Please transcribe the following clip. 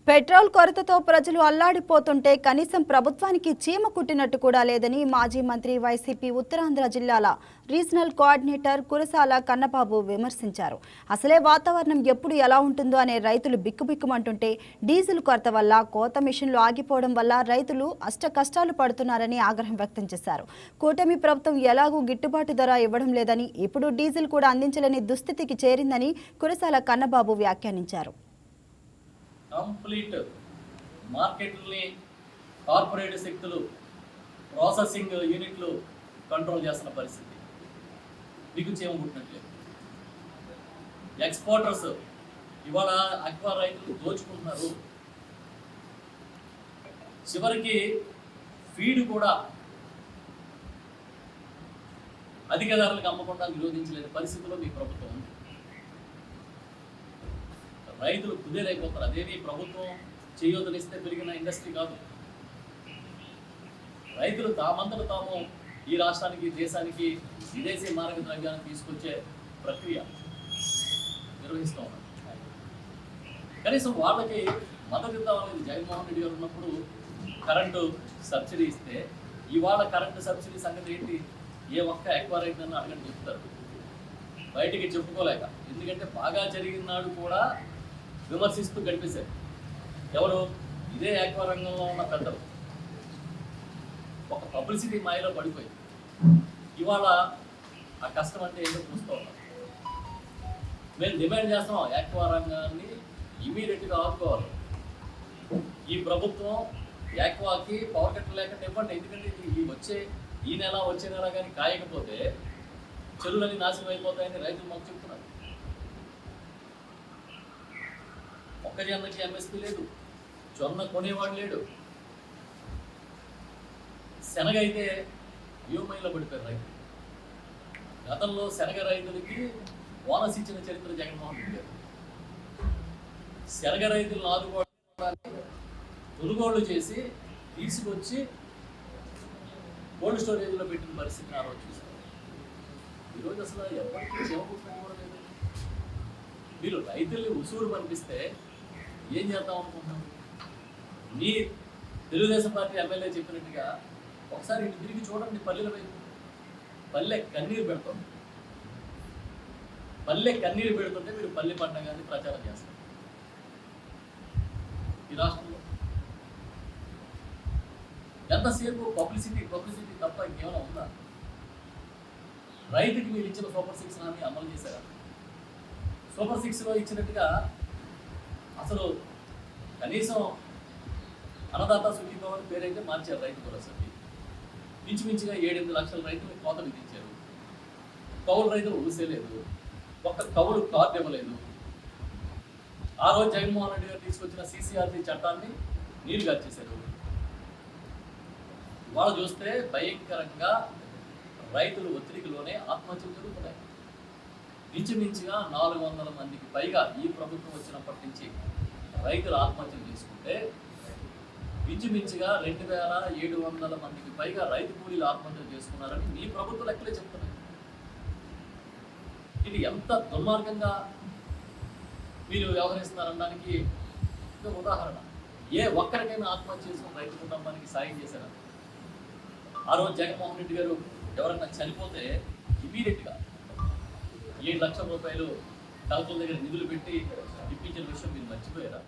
Petrol కొరతతో ప్రజలు అల్లాడిపోతుంటే కనీసం ప్రభుత్వానికి చీమ కుట్టినట్టు కూడా లేదని మాజీ మంత్రి వైసీపీ ఉత్తరాంధ్ర జిల్లాల రీజనల్ కోఆర్డినేటర్ కురసాల కన్నబాబు విమర్శించారు. అసలే వాతావరణం ఎప్పుడు ఎలా ఉంటుందో అనే రైతులు బిక్కుబిక్కుమంటుంటే డీజిల్ కొరత వల్ల కోత మిషన్లు ఆగిపోవడం వల్ల రైతులు కష్టాలు పడుతున్నారని ఆగ్రహం వ్యక్తం చేశారు. కూటమి ప్రభుత్వం ఎలాగూ గిట్టుబాటు ధర ఇవ్వడం లేదని, ఇప్పుడు డీజిల్ కూడా అందించలేని దుస్థితికి చేరిందని కురసాల కన్నబాబు వ్యాఖ్యానించారు. కంప్లీట్ మార్కెట్ని కార్పొరేట్ శక్తులు ప్రాసెసింగ్ యూనిట్లు కంట్రోల్ చేస్తున్న పరిస్థితి మీకు చేయముట్టినట్లేదు. ఎక్స్పోర్టర్స్ ఇవాళ అక్వా రైతులు దోచుకుంటున్నారు. చివరికి ఫీడ్ కూడా అధిక ధరలకు అమ్మకుండా నిరోధించలేని పరిస్థితిలో మీ ప్రభుత్వం ఉంది. రైతులు కుదేలైపోతారు. అదేది ప్రభుత్వం చేయొద్దనిస్తే పెరిగిన ఇండస్ట్రీ కాదు. రైతులు తామంతట తాము ఈ రాష్ట్రానికి, దేశానికి విదేశీ మారక ద్రవ్యాన్ని తీసుకొచ్చే ప్రక్రియ నిర్వహిస్తూ ఉన్నారు. కనీసం వాళ్ళకి మద్దతు ఇద్దామనేది జగన్మోహన్ రెడ్డి గారు ఉన్నప్పుడు కరెంటు సబ్సిడీ ఇస్తే, ఇవాళ కరెంటు సబ్సిడీ సంగతి ఏంటి? ఏ ఒక్క ఎక్వా రైతులను అడగని చెప్తారు, బయటికి చెప్పుకోలేక. ఎందుకంటే బాగా జరిగిన నాడు కూడా విమర్శిస్తూ గడిపేశారు. ఎవరు? ఇదే ఆక్వా రంగంలో ఉన్న పెద్దలు. ఒక పబ్లిసిటీ మాయలో పడిపోయి ఇవాళ ఆ కష్టం అంటే ఏంటో చూస్తూ ఉన్నాం. మేము డిమాండ్ చేస్తున్నాం, ఆక్వా రంగాన్ని ఇమీడియట్గా ఆదుకోవాలి. ఈ ప్రభుత్వం ఆక్వాకి పవర్ కట్ లేకుండా ఇవ్వండి. ఎందుకంటే ఈ నెల వచ్చే నెల కానీ కాయకపోతే చెరువులన్నీ నాశనం అయిపోతాయని రైతులు మాకు చెప్తున్నారు. మొక్కజొన్నకి ఎంఎస్పీ లేదు, జొన్న కొనేవాడు లేడు. శనగ అయితే యూమైలో పడిపోయారు రైతులు. గతంలో శనగ రైతులకి బోనస్ ఇచ్చిన చరిత్ర జగన్మోహన్ రెడ్డి గారు. శనగ రైతులను ఆదుకోవడానికి కొనుగోళ్లు చేసి తీసుకొచ్చి కోల్డ్ స్టోరేజ్లో పెట్టిన పరిస్థితిని ఆ రోజు చూస్తారు. ఈరోజు అసలు ఎవరికి చెవకుట్టినట్టు కూడా లేదు. మీరు రైతుల్ని ఉసూరు పంపిస్తే ఏం చేద్దాం అనుకుంటున్నాం? మీ తెలుగుదేశం పార్టీ ఎమ్మెల్యే చెప్పినట్టుగా ఒకసారి ఇటు తిరిగి చూడండి. పల్లెల వైపు పల్లె కన్నీరు పెడతాం. పల్లె కన్నీరు పెడుతుంటే మీరు పల్లె పండగాన్ని ప్రచారం చేస్తారు. ఈ రాష్ట్రంలో ఎంతసేపు పబ్లిసిటీ తప్ప ఇంకేమైనా ఉందా? రైతుకి మీరు ఇచ్చిన సూపర్ 6 హామీ అమలు చేశారా? సూపర్ 6లో ఇచ్చినట్టుగా అసలు కనీసం అన్నదాత సుఖీభవ అని పేరైతే మార్చారు. రైతు భరోసాకి ఇంచుమించుగా 7-8 లక్షల రైతులు కోత విధించారు. కౌలు రైతులు ఊసేలేదు, ఒక్క కౌలు కార్డు ఇవ్వలేదు. ఆ రోజు జగన్మోహన్ రెడ్డి గారు తీసుకొచ్చిన CCRC చట్టాన్ని నీరు గార్చేశారు. వాళ్ళు చూస్తే భయంకరంగా రైతులు ఒత్తిడికిలోనే ఆత్మహత్యలు జరుగుతున్నాయి. ఇంచుమించుగా 400 మందికి పైగా ఈ ప్రభుత్వం వచ్చినప్పటి నుంచి రైతులు ఆత్మహత్యలు చేసుకుంటే, ఇంచుమించుగా 2700 మందికి పైగా రైతు కూలీలు ఆత్మహత్యలు చేసుకున్నారని మీ ప్రభుత్వ లెక్కలే చెప్తున్నాయి. ఇది ఎంత దుర్మార్గంగా మీరు వ్యవహరిస్తున్నారనడానికి ఒక ఉదాహరణ. ఏ ఒక్కరికైనా ఆత్మహత్య చేసుకుని రైతు కుటుంబానికి సాయం చేశారా? ఆ రోజు జగన్మోహన్ రెడ్డి గారు ఎవరన్నా చనిపోతే ఇమీడియట్గా 7 లక్షల రూపాయలు కలెక్టర్ దగ్గర నిధులు పెట్టి ఇప్పించిన విషయం మీరు మర్చిపోయారా?